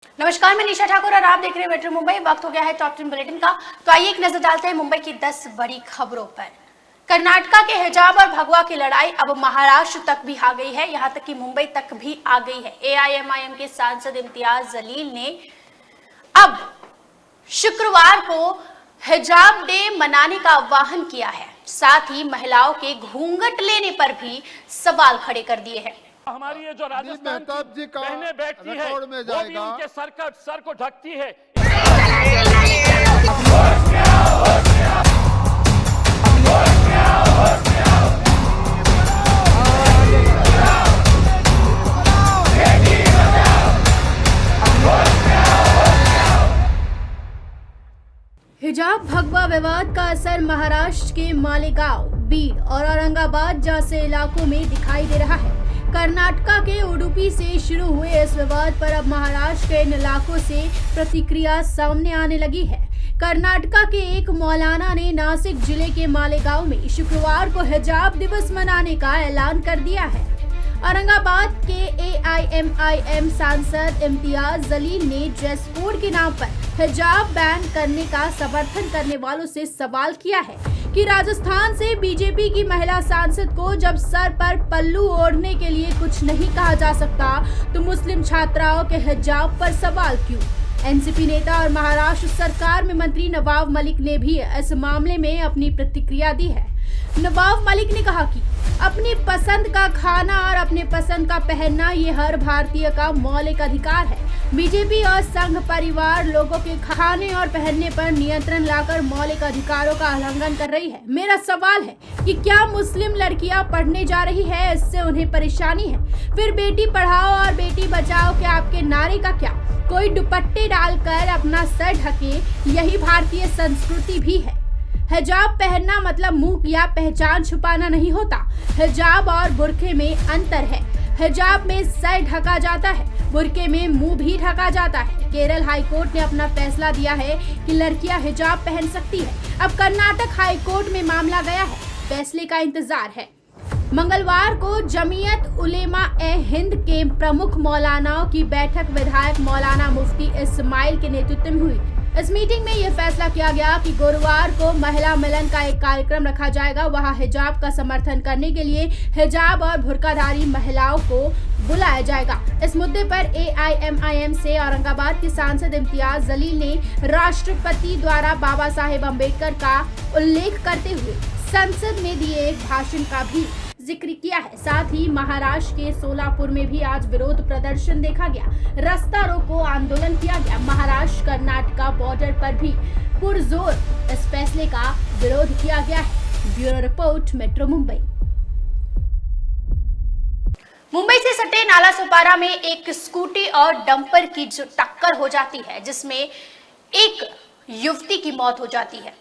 नमस्कार, मैं निशा ठाकुर और आप देख रहे हैं मेट्रो मुंबई। वक्त हो गया है टॉप 10 बुलेटिन का। तो आइए एक नजर डालते हैं मुंबई की 10 बड़ी खबरों पर। कर्नाटका के हिजाब और भगवा की लड़ाई अब महाराष्ट्र तक भी आ गई है, यहां तक कि मुंबई तक भी आ गई है। एआईएमआईएम के सांसद इम्तियाज जलील ने अब शुक्रवार को हिजाब डे मनाने का आह्वान किया है, साथ ही महिलाओं के घूंघट लेने पर भी सवाल खड़े कर दिए हैं। हमारी ये जो राजस्थान की बहनें बैठती है वो भी उनके सर को ढकती है। हिजाब भगवा विवाद का असर महाराष्ट्र के मालेगांव, बीड और औरंगाबाद जैसे इलाकों में दिखाई दे रहा है। कर्नाटका के उडुपी से शुरू हुए इस विवाद पर अब महाराष्ट्र के इन इलाकों से प्रतिक्रिया सामने आने लगी है। कर्नाटका के एक मौलाना ने नासिक जिले के मालेगांव में शुक्रवार को हिजाब दिवस मनाने का ऐलान कर दिया है। औरंगाबाद के एआईएमआईएम सांसद इम्तियाज जलील ने ड्रेस कोड के नाम पर हिजाब बैन करने का समर्थन करने वालों से सवाल किया है कि राजस्थान से बीजेपी की महिला सांसद को जब सर पर पल्लू ओढ़ने के लिए कुछ नहीं कहा जा सकता तो मुस्लिम छात्राओं के हिजाब पर सवाल क्यों। एनसीपी नेता और महाराष्ट्र सरकार में मंत्री नवाब मलिक ने भी इस मामले में अपनी प्रतिक्रिया दी है। नवाब मलिक ने कहा कि अपनी पसंद का खाना और अपने पसंद का पहनना ये हर भारतीय का मौलिक अधिकार है। बीजेपी और संघ परिवार लोगों के खाने और पहनने पर नियंत्रण लाकर मौलिक अधिकारों का उल्लंघन कर रही है। मेरा सवाल है कि क्या मुस्लिम लड़कियां पढ़ने जा रही है, इससे उन्हें परेशानी है? फिर बेटी पढ़ाओ और बेटी बचाओ के आपके नारे का क्या? कोई दुपट्टे डालकर अपना सर ढके, यही भारतीय संस्कृति भी है। हिजाब पहनना मतलब मुंह या पहचान छुपाना नहीं होता। हिजाब और बुर्के में अंतर है। हिजाब में सर ढका जाता है, बुर्के में मुंह भी ढका जाता है। केरल हाईकोर्ट ने अपना फैसला दिया है कि लड़कियां हिजाब पहन सकती है। अब कर्नाटक हाईकोर्ट में मामला गया है, फैसले का इंतजार है। मंगलवार को जमीयत उलेमा ए हिंद के प्रमुख मौलानाओं की बैठक विधायक मौलाना मुफ्ती इस्माइल के नेतृत्व में हुई। इस मीटिंग में यह फैसला किया गया कि गुरुवार को महिला मिलन का एक कार्यक्रम रखा जाएगा। वहां हिजाब का समर्थन करने के लिए हिजाब और बुर्काधारी महिलाओं को बुलाया जाएगा। इस मुद्दे पर एआईएमआईएम से औरंगाबाद के सांसद इम्तियाज जलील ने राष्ट्रपति द्वारा बाबा साहेब अम्बेडकर का उल्लेख करते हुए संसद में दिए एक भाषण का भी जिक्र किया है। साथ ही महाराष्ट्र के सोलापुर में भी आज विरोध प्रदर्शन देखा गया, रास्ता रोको आंदोलन किया गया। महाराष्ट्र कर्नाटका बॉर्डर पर भी पुरजोर इस फैसले का विरोध किया गया है। Bureau report, metro Mumbai. Mumbai से सटे नाला सुपारा में एक स्कूटी और डंपर की जो टक्कर हो जाती है, जिसमें एक युवती की मौत हो जाती है।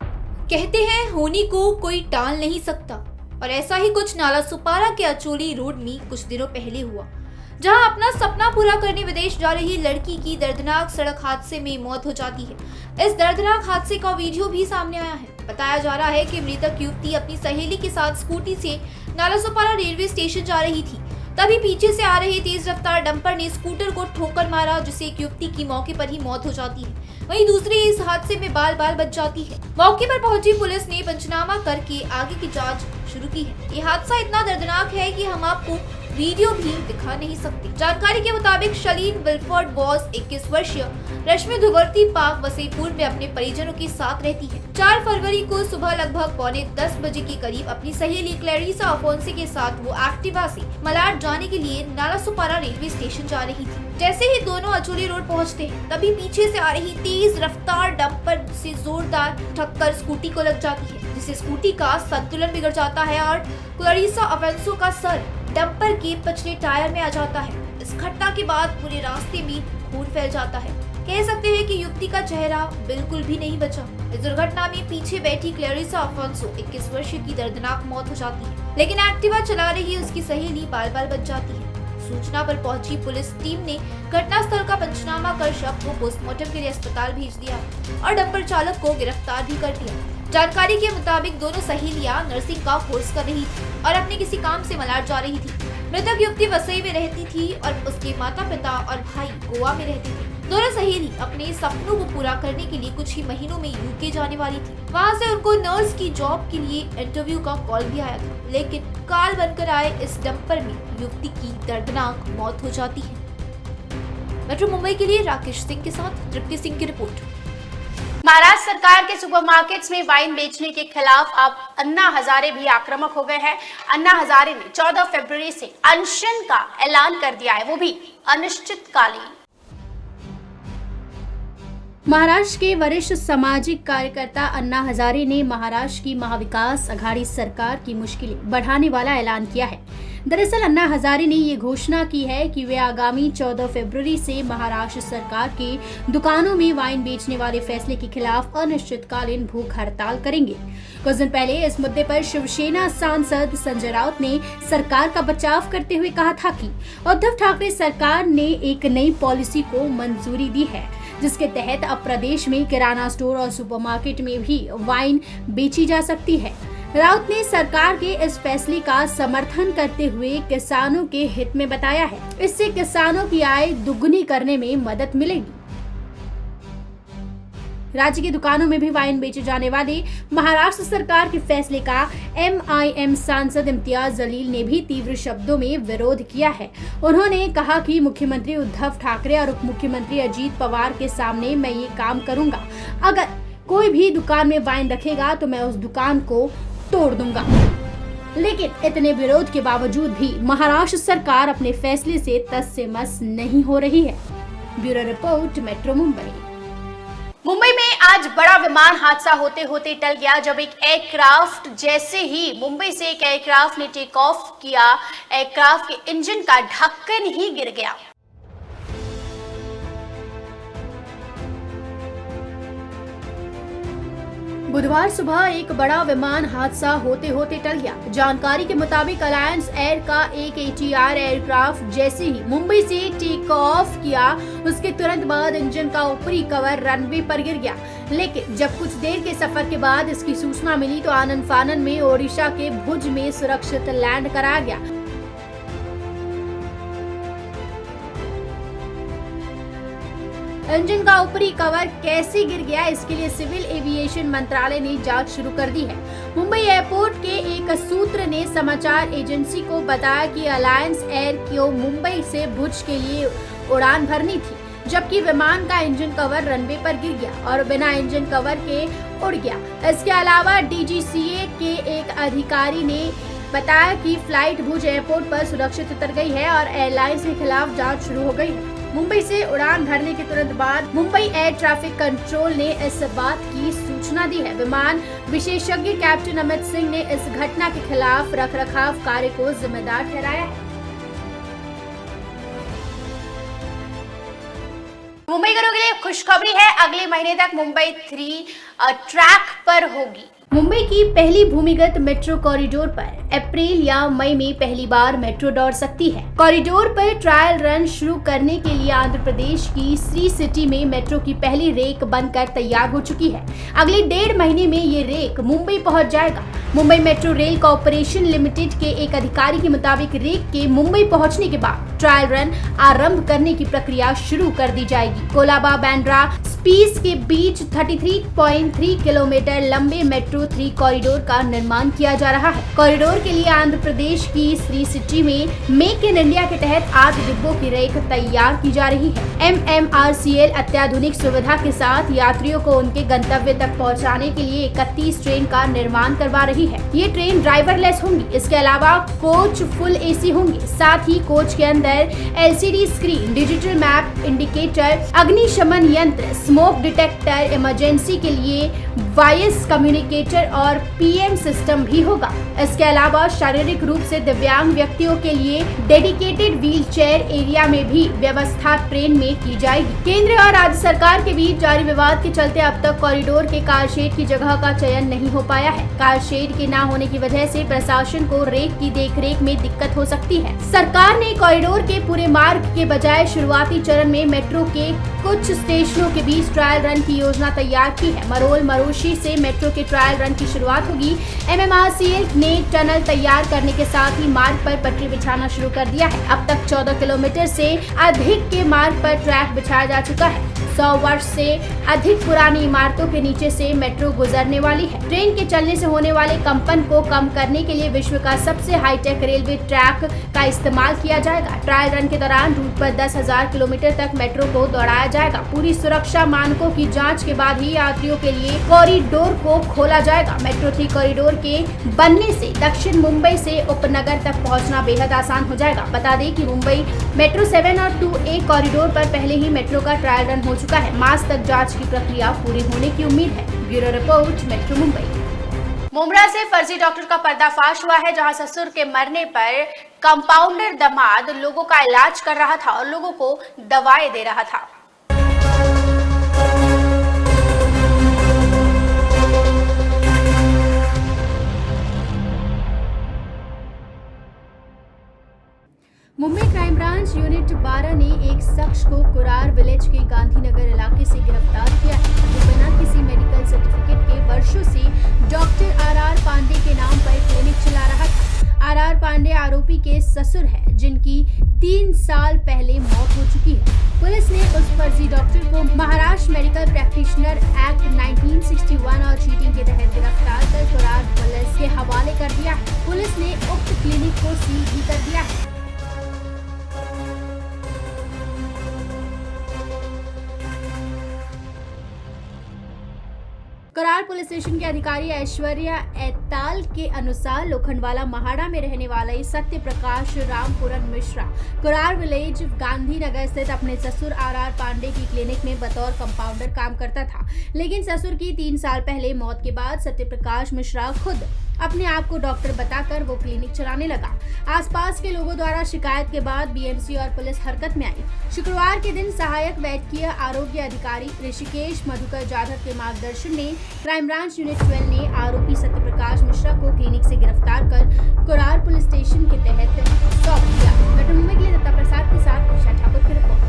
कहते हैं होने को कोई टाल नहीं सकता, और ऐसा ही कुछ नाला सुपारा के अचोली रोड में कुछ दिनों पहले हुआ, जहां अपना सपना पूरा करने विदेश जा रही लड़की की दर्दनाक सड़क हादसे में मौत हो जाती है। इस दर्दनाक हादसे का वीडियो भी सामने आया है। बताया जा रहा है कि मृतक युवती अपनी सहेली के साथ स्कूटी से नाला सुपारा रेलवे स्टेशन जा रही थी, तभी पीछे से आ रही तेज रफ्तार डंपर ने स्कूटर को ठोकर मारा, जिससे एक युवती की मौके पर ही मौत हो जाती है। वहीं दूसरी इस हादसे में बाल बाल बच जाती है। मौके पर पहुंची पुलिस ने पंचनामा करके आगे की जांच शुरू की है। ये हादसा इतना दर्दनाक है कि हम आपको वीडियो भी दिखा नहीं सकते। जानकारी के मुताबिक शलीन विल्फर्ड बॉस 21 वर्षीय रश्मि धुवर्ती पार्क वसीपुर में अपने परिजनों के साथ रहती है। 4 फरवरी को सुबह लगभग 9:45 बजे के करीब अपनी सहेली क्लैरिसा अफोंसे के साथ वो एक्टिवा से मलाड जाने के लिए नाला सुपारा रेलवे स्टेशन जा रही थी। जैसे ही दोनों अचोली रोड पहुंचते हैं, तभी पीछे से आ रही तेज रफ्तार डंपर से जोरदार टक्कर स्कूटी को लग जाती है, जिससे स्कूटी का संतुलन बिगड़ जाता है और क्लैरिसा अफोंसे का सर डंपर के पिछले टायर में आ जाता है। इस घटना के बाद पूरे रास्ते में खून फैल जाता है। कह सकते हैं कि युवती का चेहरा बिल्कुल भी नहीं बचा। इस दुर्घटना में पीछे बैठी क्लैरिसा अफोंसे 21 वर्षीय की दर्दनाक मौत हो जाती है, लेकिन एक्टिवा चला रही उसकी सहेली बाल बाल बच जाती है। सूचना पर पहुंची पुलिस टीम ने घटनास्थल का पंचनामा कर शव को पोस्टमार्टम के लिए अस्पताल भेज दिया और डंपर चालक को गिरफ्तार भी कर दिया। जानकारी के मुताबिक दोनों सहेलियां नर्सिंग का कोर्स कर रही थी और अपने किसी काम से मलाड जा रही थी। मृतक युवती वसई में रहती थी और उसके माता पिता और भाई गोवा में रहते थे। दोनों सहेली अपने सपनों को पूरा करने के लिए कुछ ही महीनों में यूके जाने वाली थी। वहाँ से उनको नर्स की जॉब के लिए इंटरव्यू का कॉल भी आया था, लेकिन काल बनकर आए इस डंपर में युवती की दर्दनाक मौत हो जाती है। मेट्रो मुंबई के लिए राकेश सिंह के साथ तृप्ति सिंह की रिपोर्ट। महाराष्ट्र सरकार के सुपरमार्केट्स में वाइन बेचने के खिलाफ अब अन्ना हजारे भी आक्रामक हो गए हैं। अन्ना हजारे ने 14 फरवरी से अनशन का ऐलान कर दिया है, वो भी अनिश्चितकालीन। महाराष्ट्र के वरिष्ठ सामाजिक कार्यकर्ता अन्ना हजारे ने महाराष्ट्र की महाविकास अघाड़ी सरकार की मुश्किलें बढ़ाने वाला ऐलान किया है। दरअसल अन्ना हजारे ने ये घोषणा की है कि वे आगामी 14 फरवरी से महाराष्ट्र सरकार के दुकानों में वाइन बेचने वाले फैसले के खिलाफ अनिश्चितकालीन भूख हड़ताल करेंगे। कुछ दिन पहले इस मुद्दे पर शिवसेना सांसद संजय राउत ने सरकार का बचाव करते हुए कहा था कि उद्धव ठाकरे सरकार ने एक नई पॉलिसी को मंजूरी दी है, जिसके तहत अब प्रदेश में किराना स्टोर और सुपरमार्केट में भी वाइन बेची जा सकती है। राउत ने सरकार के इस फैसले का समर्थन करते हुए किसानों के हित में बताया है, इससे किसानों की आय दुगुनी करने में मदद मिलेगी। राज्य की दुकानों में भी वाइन बेचे जाने वाले महाराष्ट्र सरकार के फैसले का MIM सांसद इम्तियाज जलील ने भी तीव्र शब्दों में विरोध किया है। उन्होंने कहा कि मुख्यमंत्री उद्धव ठाकरे और उप मुख्यमंत्री अजीत पवार के सामने मैं ये काम करूंगा। अगर कोई भी दुकान में वाइन रखेगा तो मैं उस दुकान को तोड़ दूंगा। लेकिन इतने विरोध के बावजूद भी महाराष्ट्र सरकार अपने फैसले से तस से मस नहीं हो रही है। Bureau report, metro Mumbai. Mumbai में आज बड़ा विमान हादसा होते होते टल गया, जब एक एयरक्राफ्ट जैसे ही मुंबई से एक एयरक्राफ्ट ने टेक ऑफ किया, एयरक्राफ्ट के इंजन का ढक्कन ही गिर गया। बुधवार सुबह एक बड़ा विमान हादसा होते होते टल गया। जानकारी के मुताबिक अलायंस एयर का एक ATR एयरक्राफ्ट जैसे ही मुंबई से टेक ऑफ किया, उसके तुरंत बाद इंजन का ऊपरी कवर रनवे पर गिर गया। लेकिन जब कुछ देर के सफर के बाद इसकी सूचना मिली तो आनन फानन में ओडिशा के भुज में सुरक्षित लैंड कराया गया। इंजन का ऊपरी कवर कैसे गिर गया, इसके लिए सिविल एविएशन मंत्रालय ने जांच शुरू कर दी है। मुंबई एयरपोर्ट के एक सूत्र ने समाचार एजेंसी को बताया कि अलायंस एयर को मुंबई से भुज के लिए उड़ान भरनी थी, जबकि विमान का इंजन कवर रनवे पर गिर गया और बिना इंजन कवर के उड़ गया। इसके अलावा DGCA के एक अधिकारी ने बताया कि फ्लाइट भुज एयरपोर्ट पर सुरक्षित उतर गई है और एयरलाइंस के खिलाफ जांच शुरू हो गई है। मुंबई से उड़ान भरने के तुरंत बाद मुंबई एयर ट्रैफिक कंट्रोल ने इस बात की सूचना दी है। विमान विशेषज्ञ कैप्टन अमित सिंह ने इस घटना के खिलाफ रखरखाव कार्य को जिम्मेदार ठहराया है। मुंबई के लिए खुशखबरी है, अगले महीने तक मुंबई 3 ट्रैक पर होगी। मुंबई की पहली भूमिगत मेट्रो कॉरिडोर पर अप्रैल या मई में पहली बार मेट्रो दौड़ सकती है। कॉरिडोर पर ट्रायल रन शुरू करने के लिए आंध्र प्रदेश की श्री सिटी में मेट्रो की पहली रेक बनकर तैयार हो चुकी है। अगले 1.5 महीने में ये रेक मुंबई पहुंच जाएगा। Mumbai metro rail corporation limited के एक अधिकारी के मुताबिक रेक के मुंबई पहुंचने के बाद ट्रायल रन आरंभ करने की प्रक्रिया शुरू कर दी जाएगी। कोलाबा बांद्रा स्पीस के बीच 33.3 किलोमीटर लंबे मेट्रो 3 कॉरिडोर का निर्माण किया जा रहा है। कॉरिडोर के लिए आंध्र प्रदेश की श्री सिटी में मेक इन इंडिया के तहत 8 डिब्बों की रेक तैयार की जा रही है। MMRCL अत्याधुनिक सुविधा के साथ यात्रियों को उनके गंतव्य तक पहुंचाने के लिए 31 ट्रेन का निर्माण करवा रही है। ये ट्रेन ड्राइवरलेस होंगी। इसके अलावा कोच फुल AC होंगी। साथ ही कोच के अंदर LCD screen, digital map indicator, अग्निशमन यंत्र, स्मोक डिटेक्टर, इमरजेंसी के लिए वॉइस कम्युनिकेटर और PM सिस्टम भी होगा। इसके अलावा शारीरिक रूप से दिव्यांग व्यक्तियों के लिए डेडिकेटेड व्हील चेयर एरिया में भी व्यवस्था ट्रेन में की जाएगी। केंद्र और राज्य सरकार के बीच जारी विवाद के चलते अब तक कॉरिडोर के कार शेड की जगह का चयन नहीं हो पाया है। कार शेड के न होने की वजह से प्रशासन को रेक की देखरेख में दिक्कत हो सकती है। सरकार ने कॉरिडोर के पूरे मार्ग के बजाय शुरुआती चरण में मेट्रो के कुछ स्टेशनों के बीच ट्रायल रन की योजना तैयार की है। मरोल, मरोशी ऋषि से मेट्रो के ट्रायल रन की शुरुआत होगी। MMRCL ने टनल तैयार करने के साथ ही मार्ग पर पटरी बिछाना शुरू कर दिया है। अब तक 14 किलोमीटर से अधिक के मार्ग पर ट्रैक बिछाया जा चुका है। 100 वर्ष से अधिक पुरानी इमारतों के नीचे से मेट्रो गुजरने वाली है। ट्रेन के चलने से होने वाले कंपन को कम करने के लिए विश्व का सबसे हाईटेक रेलवे ट्रैक का इस्तेमाल किया जाएगा। ट्रायल रन के दौरान रूट पर 10,000 किलोमीटर तक मेट्रो को दौड़ाया जाएगा। पूरी सुरक्षा मानकों की जांच के बाद ही यात्रियों के लिए कॉरिडोर को खोला जाएगा। मेट्रो 3 कॉरिडोर के बनने से दक्षिण मुंबई से उपनगर तक पहुंचना बेहद आसान हो जाएगा। बता दें कि मुंबई मेट्रो 7 और 2A कॉरिडोर पर पहले ही मेट्रो का ट्रायल रन हो चुका है। मार्च तक जांच की प्रक्रिया पूरी होने की उम्मीद है। Bureau report, metro Mumbai. Mumbra से फर्जी डॉक्टर का पर्दाफाश हुआ है, जहां ससुर के मरने पर कंपाउंडर दामाद लोगों का इलाज कर रहा था और लोगों को दवाएं दे रहा था। मुंबई क्राइम ब्रांच यूनिट 12 ने एक शख्स को कुरार विलेज के गांधीनगर इलाके से गिरफ्तार किया है, जो बिना किसी मेडिकल सर्टिफिकेट के वर्षों से डॉक्टर RR पांडे के नाम पर क्लिनिक चला रहा था। RR पांडे आरोपी के ससुर है, जिनकी 3 साल पहले मौत हो चुकी है। पुलिस ने उस फर्जी डॉक्टर को महाराष्ट्र मेडिकल प्रैक्टिशनर एक्ट 1961 और चीटिंग के तहत गिरफ्तार कर कुरार पुलिस के हवाले कर दिया है। पुलिस ने उक्त क्लिनिक को सील भी कर दिया है। करार पुलिस स्टेशन के अधिकारी ऐश्वर्या एताल के अनुसार लोखंडवाला महाड़ा में रहने वाले सत्य प्रकाश रामपुरन मिश्रा करार विलेज गांधीनगर स्थित अपने ससुर RR पांडे की क्लिनिक में बतौर कंपाउंडर काम करता था। लेकिन ससुर की 3 साल पहले मौत के बाद सत्य प्रकाश मिश्रा खुद अपने आप को डॉक्टर बताकर वो क्लिनिक चलाने लगा। आसपास के लोगों द्वारा शिकायत के बाद BMC और पुलिस हरकत में आई। शुक्रवार के दिन सहायक वैद्यकीय आरोग्य अधिकारी ऋषिकेश मधुकर जाधव के मार्गदर्शन में क्राइम ब्रांच यूनिट 12 ने आरोपी सत्य प्रकाश मिश्रा को क्लिनिक से गिरफ्तार कर कुरार पुलिस स्टेशन के तहत सौंप दिया। मेट्रो मुंबई के लिए दत्ता प्रसाद के साथ ईशा ठाकुर की रिपोर्ट।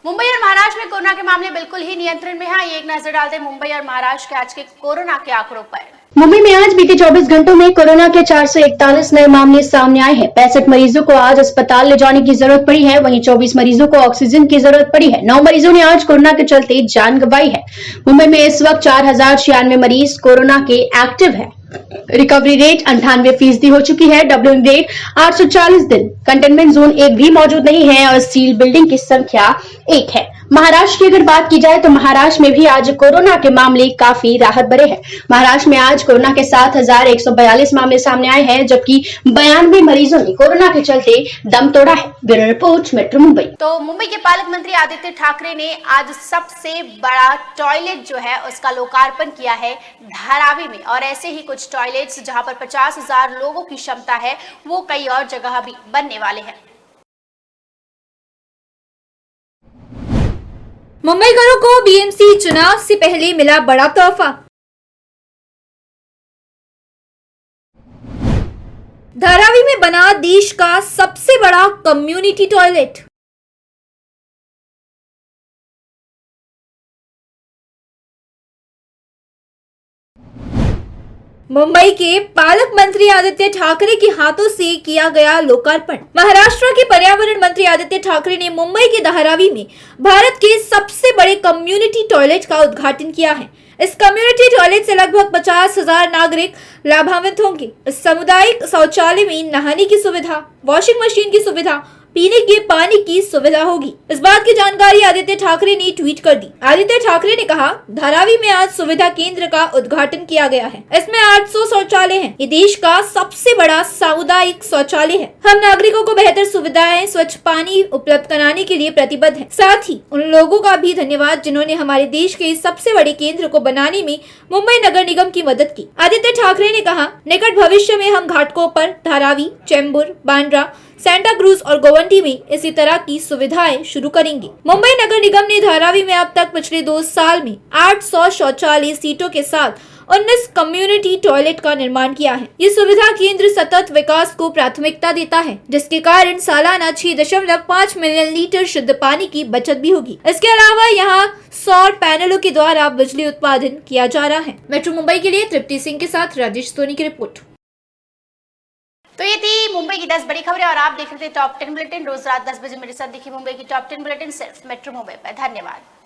मुंबई और महाराष्ट्र में कोरोना के मामले बिल्कुल ही नियंत्रण में है। ये एक नजर डालते हैं मुंबई और महाराष्ट्र के आज के कोरोना के आंकड़ों पर। मुंबई में आज बीते 24 घंटों में कोरोना के 441 नए मामले सामने आए हैं। 65 मरीजों को आज अस्पताल ले जाने की जरूरत पड़ी है, वहीं 24 मरीजों को ऑक्सीजन की जरूरत पड़ी है। 9 मरीजों ने आज कोरोना के चलते जान गंवाई है। मुंबई में इस वक्त 4096 मरीज कोरोना के एक्टिव है। रिकवरी रेट 98% हो चुकी है। डब्ल्यूइंग रेट 840 दिन। कंटेनमेंट जोन 1 भी मौजूद नहीं है और सील बिल्डिंग की संख्या 1 है। महाराष्ट्र की अगर बात की जाए तो महाराष्ट्र में भी आज कोरोना के मामले काफी राहत भरे हैं। महाराष्ट्र में आज कोरोना के 7142 मामले सामने आए हैं, जबकि 92 मरीजों ने कोरोना के चलते दम तोड़ा है। Bureau report, metro Mumbai. तो मुंबई के पालक मंत्री आदित्य ठाकरे ने आज सबसे बड़ा टॉयलेट जो है उसका लोकार्पण किया है धारावी में, और ऐसे ही कुछ टॉयलेट्स जहां पर 50,000 लोगों की क्षमता है वो कई और जगह भी बनने वाले हैं। मुंबईकरों को BMC चुनाव से पहले मिला बड़ा तोहफा। धारावी में बना देश का सबसे बड़ा कम्युनिटी टॉयलेट। मुंबई के पालक मंत्री आदित्य ठाकरे के हाथों से किया गया लोकार्पण। महाराष्ट्र के पर्यावरण मंत्री आदित्य ठाकरे ने मुंबई के धारावी में भारत के सबसे बड़े कम्युनिटी टॉयलेट का उद्घाटन किया है। इस कम्युनिटी टॉयलेट से लगभग 50,000 नागरिक लाभान्वित होंगे। इस सामुदायिक शौचालय में नहाने की सुविधा, वॉशिंग मशीन की सुविधा, पीने के पानी की सुविधा होगी। इस बात की जानकारी आदित्य ठाकरे ने ट्वीट कर दी। आदित्य ठाकरे ने कहा, धारावी में आज सुविधा केंद्र का उद्घाटन किया गया है। इसमें 800 शौचालय हैं। ये देश का सबसे बड़ा सामुदायिक शौचालय है। हम नागरिकों को बेहतर सुविधाएं, स्वच्छ पानी उपलब्ध कराने के लिए प्रतिबद्ध हैं। साथ ही उन लोगों का भी धन्यवाद जिन्होंने हमारे देश के सबसे बड़े केंद्र को बनाने में मुंबई नगर निगम की मदद की। आदित्य ठाकरे ने कहा, निकट भविष्य में हम घाटकों पर धारावी, चेंबूर, बांद्रा, सेंटा क्रूज और गोवंटी में इसी तरह की सुविधाएं शुरू करेंगे। मुंबई नगर निगम ने धारावी में अब तक पिछले 2 साल में 800 शौचालय सीटों के साथ 19 कम्युनिटी टॉयलेट का निर्माण किया है। ये सुविधा केंद्र सतत विकास को प्राथमिकता देता है, जिसके कारण सालाना 6.5 मिलियन लीटर शुद्ध पानी की बचत भी होगी। इसके अलावा यहाँ सौर पैनलों के द्वारा बिजली उत्पादन किया जा रहा है। मेट्रो मुंबई के लिए तृप्ति सिंह के साथ राजेश सोनी की रिपोर्ट। तो ये थी मुंबई की 10 बड़ी खबरें और आप देख रहे थे टॉप 10 बुलेटिन। रोज रात 10 बजे मेरे साथ देखिए मुंबई की टॉप 10 बुलेटिन सिर्फ मेट्रो मुंबई पर। धन्यवाद।